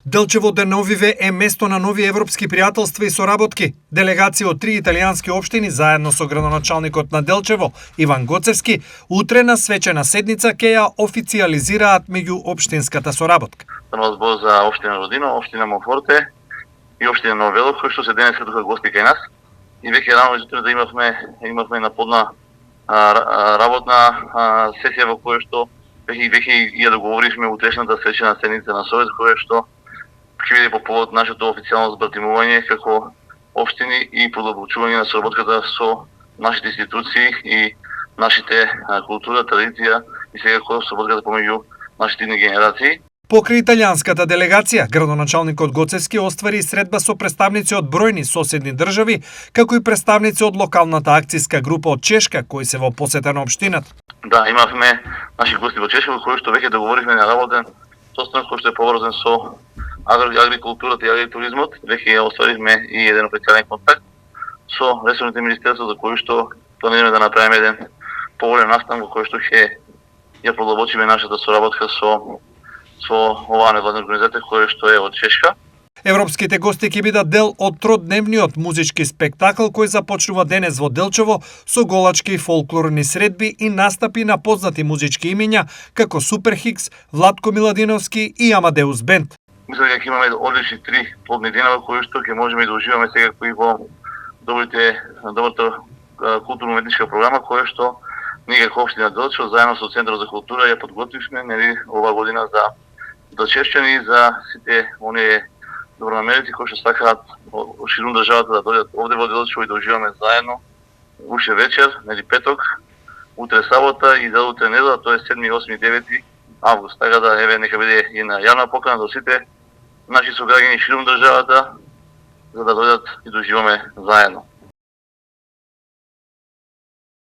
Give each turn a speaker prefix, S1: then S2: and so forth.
S1: Делчево деновиве е место на нови европски пријателства и соработки. Делегација од 3 италијански општини заедно со градоначалникот на Делчево, Иван Гоцевски, утре на свечена седница ќе ја официјализираат меѓуопштинската соработка.
S2: Станува збор за општина Родино, општина Монфорте и општина Ново Велово, кои што се денеска тука гости кај нас. И веќе рано изутре да имавме наподна работна сесија во која што веќе ја договоривме утрешната свечена седница на Совет, која што ќе биде по повод нашето официјално збратимување како општини и продолбочување на соработката со нашите институции и нашите култура, традиција и секако соработката помеѓу нашите генерации.
S1: Покрај италијанската делегација, градоначалникот Гоцевски оствари средба со представници од бројни соседни држави, како и представници од локалната акцијска група од Чешка, кои се во посета на општината.
S2: Да, имавме наши гости во Чешка, кои што веќе договоривме на работен состанок кој што е поврзан со агрикултурата и агритуризмот. Веќе остваривме и еден официјален контакт со ресорните министерства за кои што планираме да направиме еден поголем настан во кој што ќе ја продолбочиме нашата соработка со оваа невладна организација која што е од Чешка.
S1: Европските гости ќе бидат дел од тродневниот музички спектакл кој започнува денес во Делчево со голачки и фолклорни средби и настапи на познати музички имиња како Суперхикс, Владко Миладиновски и Амадеус Бенд.
S2: Мислам дека имаме одлични 3 плодни дена во кои што ќе можеме да уживаме секако и во добрата културно-уметничка програма која што ние како општина Делчево заедно со Центарот за култура ја подготвивме оваа година за Делчевчани и за сите оние добронамерици кои што сакаат од ширум државата да дојдат овде во Делчево и да уживаме заедно уште вечер, петок, утре сабота и за утре недела, тоа е 7, 8 и 9 август. Така да еве нека биде една јавна покана до сите наши сограѓани ширум државата за да дојдат и да уживаме заедно.